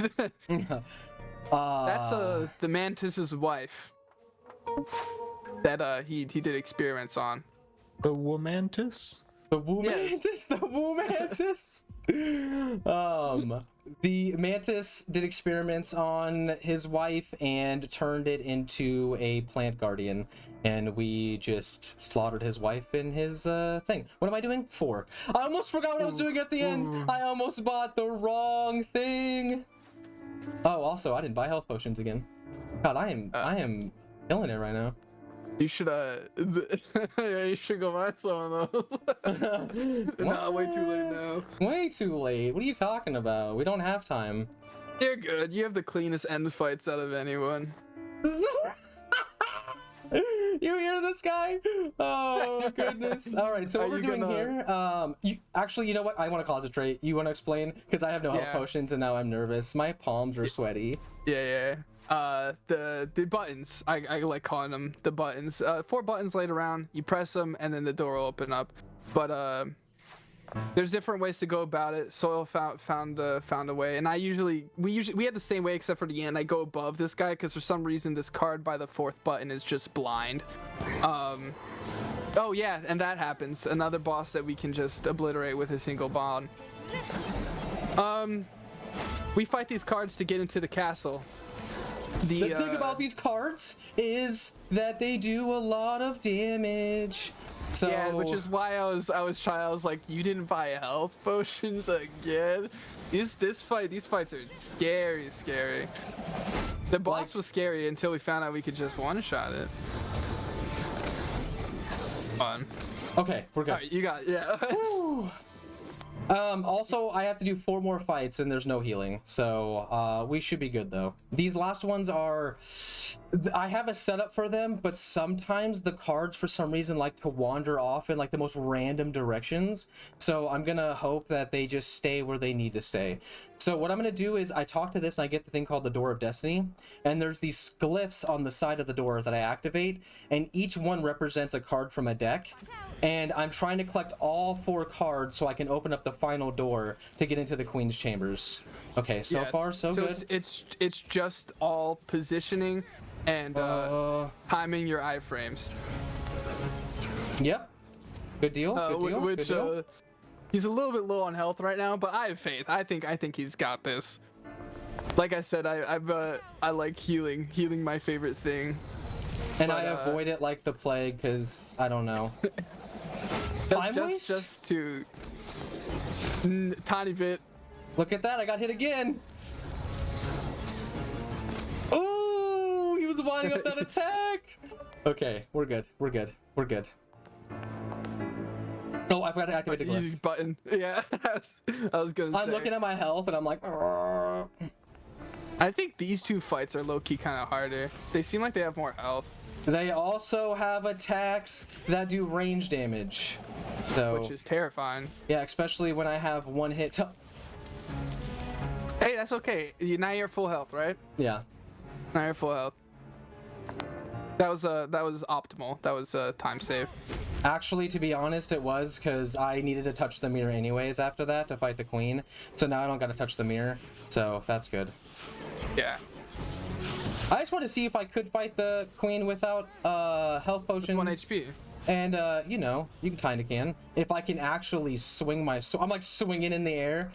That's the Mantis's wife that he did experiments on. The Womantis? The Womantis, the Womantis. The mantis did experiments on his wife and turned it into a plant guardian, and we just slaughtered his wife in his thing. What am I doing? 4. I almost forgot what I was doing at the end. I almost bought the wrong thing. Oh, also, I didn't buy health potions again. God, I am killing it right now. You should you should go buy some of those. Nah, way too late now. Way too late. What are you talking about? We don't have time. You're good. You have the cleanest end fights out of anyone. You hear this guy? Oh goodness. All right, so what we're doing here, you know what? I want to concentrate. You want to explain? Because I have no health potions and now I'm nervous. My palms are sweaty. Yeah. The buttons, I like calling them the buttons. 4 buttons laid around, you press them and then the door will open up. But there's different ways to go about it. Soil found a way, and we had the same way except for the end. I go above this guy because for some reason this card by the 4th button is just blind. Oh yeah, and that happens. Another boss that we can just obliterate with a single bomb. We fight these cards to get into the castle. The thing about these cards is that they do a lot of damage. So yeah, which is why I was like, you didn't buy health potions again. These fights are scary. The boss was scary until we found out we could just one-shot it. Fun. Okay, we're good. All right, you got it. Yeah. Also, I have to do 4 more fights and there's no healing, so we should be good though. These last ones are, I have a setup for them, but sometimes the cards for some reason like to wander off in like the most random directions, so I'm gonna hope that they just stay where they need to stay. So what I'm gonna do is I talk to this and I get the thing called the Door of Destiny, and there's these glyphs on the side of the door that I activate, and each one represents a card from a deck. And I'm trying to collect all 4 cards so I can open up the final door to get into the Queen's chambers. Okay, so far so good. It's just all positioning and timing your iframes. Yep. Good deal. Good deal. He's a little bit low on health right now, but I have faith. I think he's got this. Like I said, I like healing. Healing my favorite thing. And I avoid it like the plague because I don't know. Just to tiny bit. Look at that! I got hit again. Ooh, he was winding up that attack. Okay, we're good. Oh, I forgot to activate the glyph. Button. Yeah, I was gonna say. I'm looking at my health and I'm like. Argh. I think these 2 fights are low-key kind of harder. They seem like they have more health. They also have attacks that do range damage, so which is terrifying. Yeah, especially when I have 1 hit. Hey, that's okay. Now you're full health, right? Yeah. Now you're full health. That was optimal. That was time save. Actually, to be honest, it was because I needed to touch the mirror anyways after that to fight the queen. So now I don't got to touch the mirror. So that's good. Yeah. I just wanted to see if I could fight the queen without health potions. 1 HP. And you know, you kind of can. If I can actually swing my I'm like swinging in the air.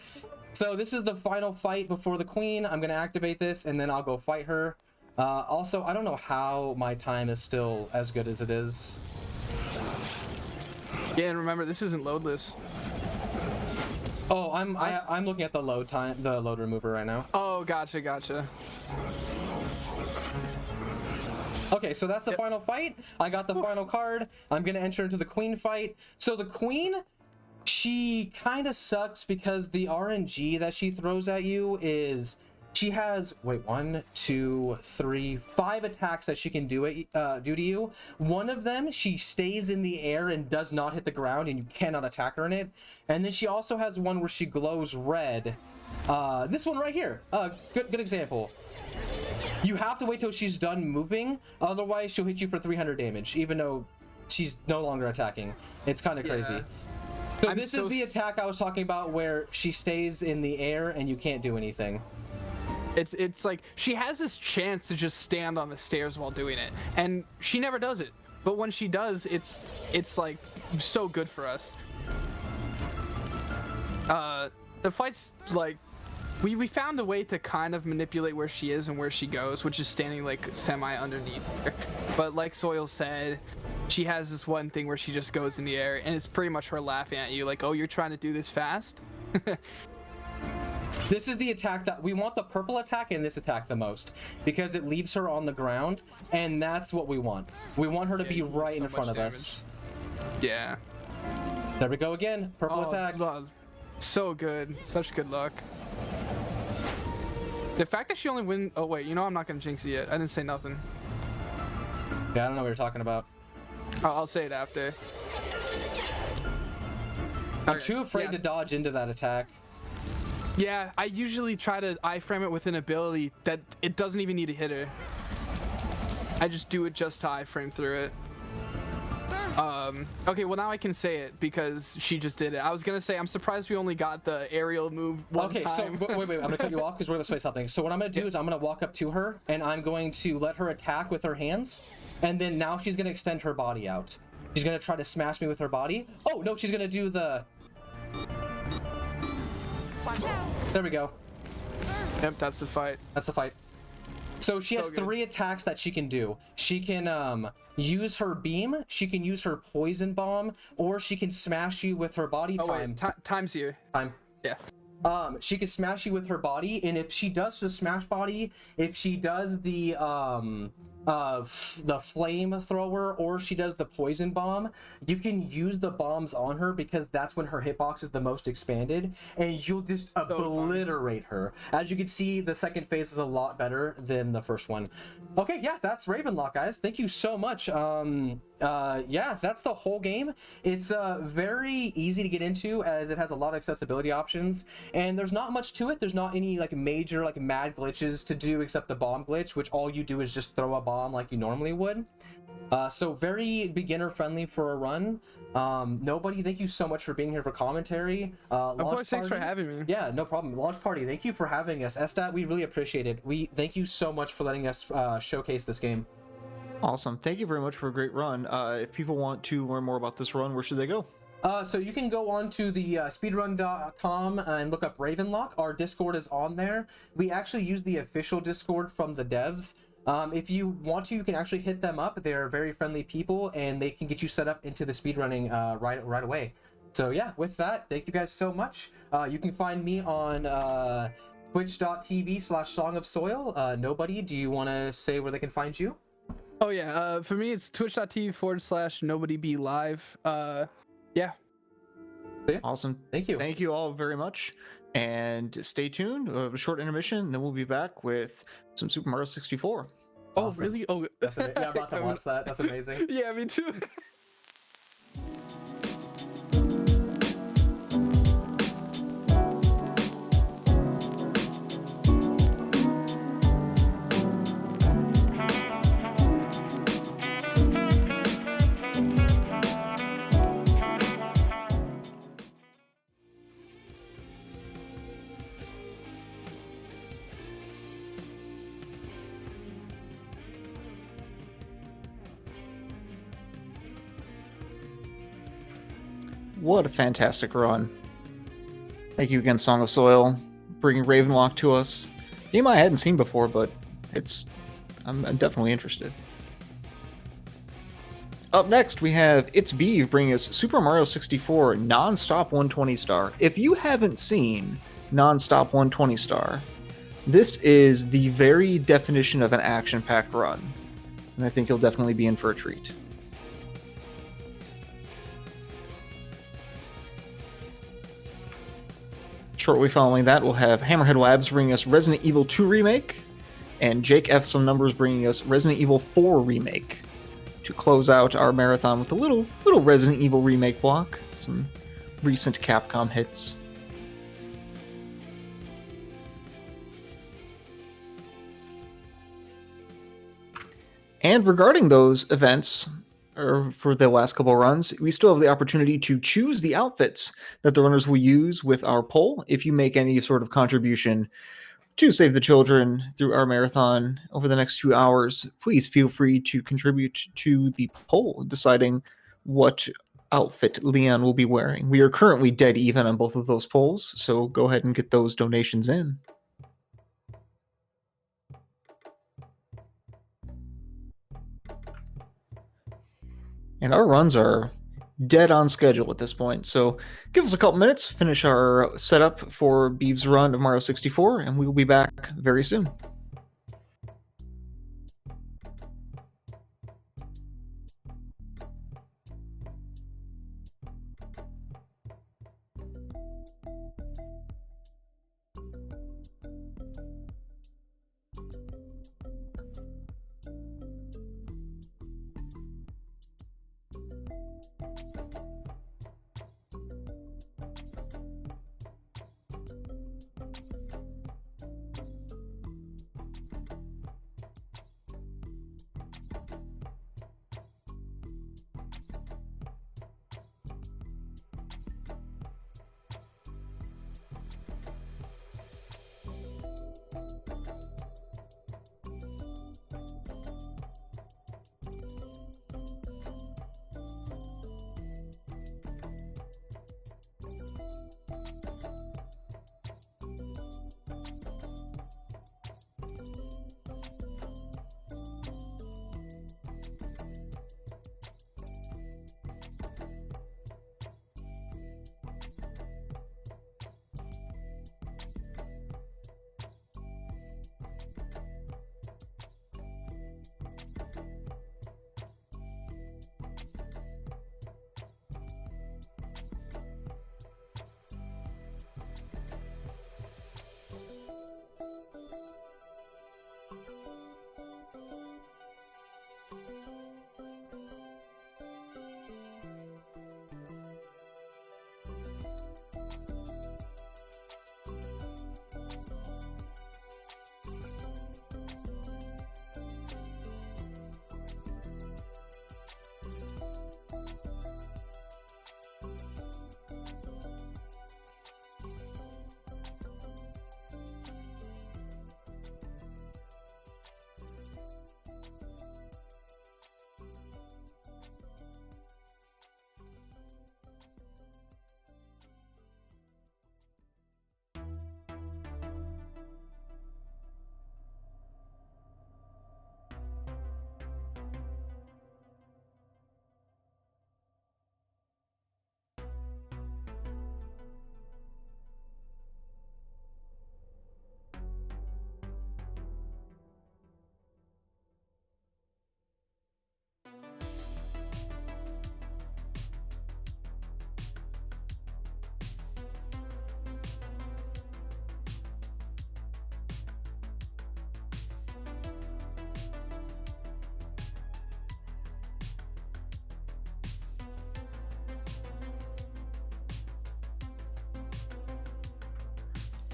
So this is the final fight before the queen. I'm gonna activate this and then I'll go fight her. Also, I don't know how my time is still as good as it is. Yeah, and remember, this isn't loadless. Oh, I'm looking at the load remover right now. Oh, gotcha. Okay, so that's the final fight. I got the final card. I'm gonna enter into the queen fight. So the queen, she kind of sucks because the RNG that she throws at you is, she has 1, 2, 3, 5 attacks that she can do to you. One of them, she stays in the air and does not hit the ground, and you cannot attack her in it. And then she also has one where she glows red. This one right here, good example. You have to wait till she's done moving, otherwise she'll hit you for 300 damage, even though she's no longer attacking. It's kind of crazy. So this is the attack I was talking about where she stays in the air and you can't do anything. It's like she has this chance to just stand on the stairs while doing it, and she never does it. but when she does, it's like so good for us. The fight's like we found a way to kind of manipulate where she is and where she goes, which is standing like semi underneath her. But like Soil said, she has this one thing where she just goes in the air, and it's pretty much her laughing at you like, oh, you're trying to do this fast. This is the attack that we want, the purple attack in this attack the most, because it leaves her on the ground, and that's what we want. We want her to be right in front of us. Yeah. There we go again. Purple attack. So good. Such good luck. The fact that she only win. Oh wait, you know I'm not gonna jinx it yet. I didn't say nothing. Yeah, I don't know what you're talking about. I'll say it after. I'm too afraid to dodge into that attack. Yeah, I usually try to iframe it with an ability that it doesn't even need to hit her. I just do it just to iframe through it. Okay, well now I can say it because she just did it. I was gonna say I'm surprised we only got the aerial move one time. So wait, I'm gonna cut you off because we're gonna say something. So what I'm gonna do is I'm gonna walk up to her and I'm going to let her attack with her hands, and then now she's gonna extend her body out. She's gonna try to smash me with her body. Oh no, she's gonna do the. There we go. Yep, that's the fight. That's the fight. So she has 3 attacks that she can do. She can use her beam, she can use her poison bomb, or she can smash you with her body. Time's here. Time. Yeah. She can smash you with her body, and if she does the smash body, if she does the flamethrower, or she does the poison bomb, you can use the bombs on her because that's when her hitbox is the most expanded, and you'll just obliterate her. As you can see, the second phase is a lot better than the first one. Okay, yeah, that's Ravenlok, guys. Thank you so much. Yeah, that's the whole game. It's very easy to get into as it has a lot of accessibility options, and there's not much to it. There's not any like major like mad glitches to do except the bomb glitch, which all you do is just throw a bomb like you normally would. So very beginner friendly for a run. Nobody, thank you so much for being here for commentary. Of course, thanks for having me. Yeah, no problem. Launch Party, thank you for having us. Estat, we really appreciate it. We thank you so much for letting us showcase this game. Awesome. Thank you very much for a great run. If people want to learn more about this run, where should they go? So you can go on to the speedrun.com and look up Ravenlok. Our Discord is on there. We actually use the official Discord from the devs. If you want to, you can actually hit them up. They're very friendly people, and they can get you set up into the speedrunning right away. So yeah, with that, thank you guys so much. You can find me on twitch.tv/SongofSoil. Nobody, do you want to say where they can find you? Oh yeah, for me it's twitch.tv/NobodyBeLive. Yeah. Awesome. Thank you. Thank you all very much. And stay tuned. A short intermission, and then we'll be back with some Super Mario 64. Oh, awesome. Really? Oh, that's yeah, I'm about to watch that. That's amazing. Yeah, me too. What a fantastic run. Thank you again, Song of Soil, bringing Ravenlok to us. Game I hadn't seen before, but I'm definitely interested. Up next, we have It's Beeve bringing us Super Mario 64 Non-Stop 120 Star. If you haven't seen Non-Stop 120 Star, this is the very definition of an action-packed run, and I think you'll definitely be in for a treat. Shortly following that, we'll have Hammerhead Labs bringing us Resident Evil 2 Remake, and Jake F. Some Numbers bringing us Resident Evil 4 Remake, to close out our marathon with a little Resident Evil Remake block, some recent Capcom hits. And regarding those events, or for the last couple of runs, we still have the opportunity to choose the outfits that the runners will use with our poll. If you make any sort of contribution to save the children through our marathon over the next 2 hours, please feel free to contribute to the poll deciding what outfit Leon will be wearing. We are currently dead even on both of those polls, so go ahead and get those donations in. And our runs are dead on schedule at this point, so give us a couple minutes, finish our setup for Beeve's run of Mario 64, and we will be back very soon.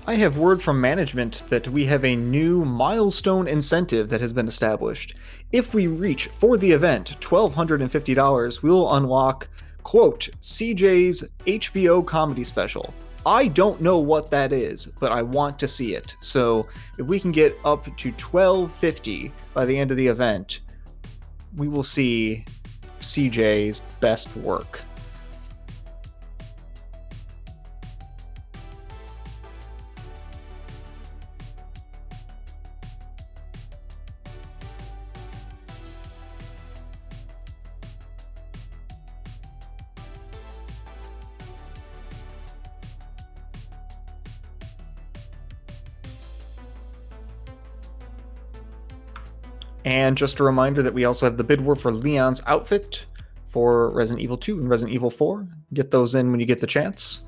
I have word from management that we have a new milestone incentive that has been established. If we reach, for the event, $1,250, we will unlock, quote, CJ's HBO comedy special. I don't know what that is, but I want to see it. So if we can get up to $1,250 by the end of the event, we will see CJ's best work. And just a reminder that we also have the bid war for Leon's outfit for Resident Evil 2 and Resident Evil 4. Get those in when you get the chance.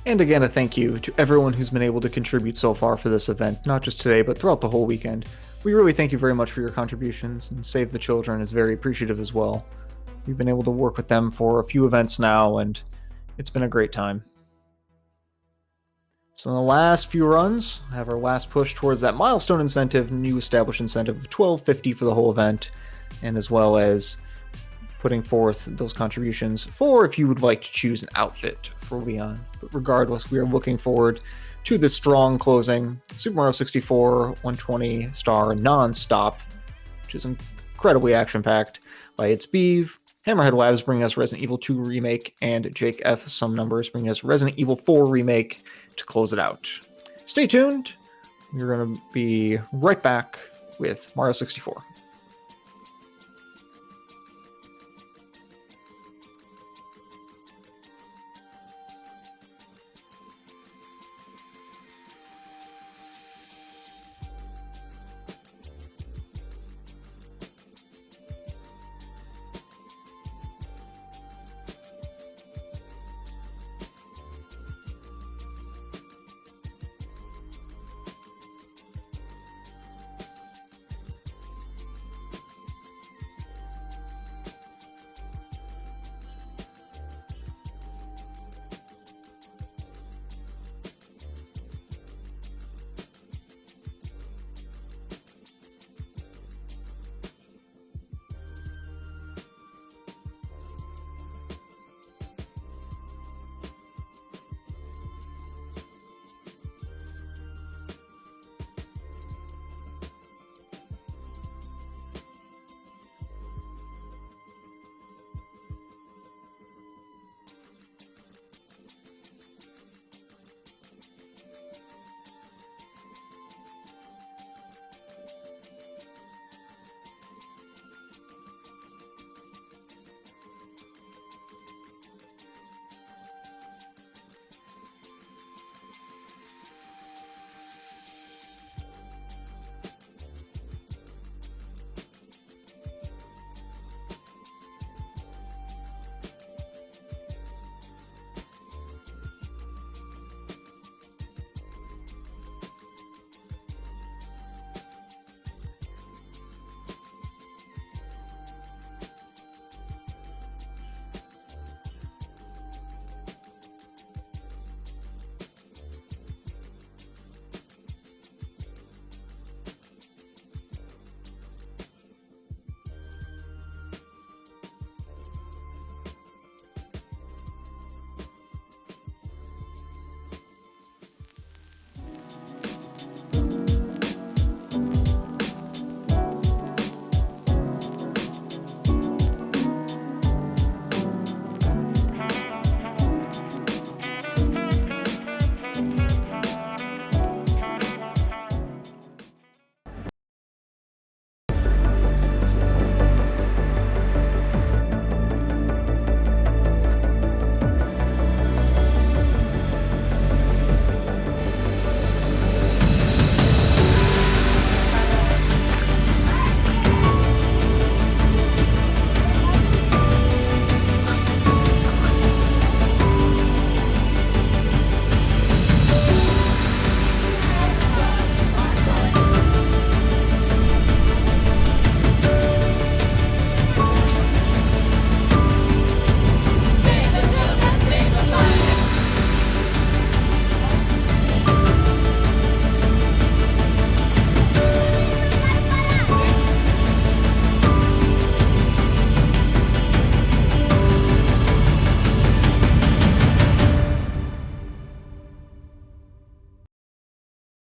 And again, a thank you to everyone who's been able to contribute so far for this event, not just today, but throughout the whole weekend. We really thank you very much for your contributions, and Save the Children is very appreciative as well. We've been able to work with them for a few events now, and it's been a great time. So in the last few runs, I have our last push towards that milestone incentive, new established incentive of $12.50 for the whole event, and as well as putting forth those contributions for if you would like to choose an outfit for Leon. But regardless, we are looking forward to this strong closing. Super Mario 64 120 star non-stop, which is incredibly action-packed by its Beeve. Hammerhead Labs bringing us Resident Evil 2 Remake, and Jake F. Some Numbers bringing us Resident Evil 4 Remake to close it out. Stay tuned. We're going to be right back with Mario 64.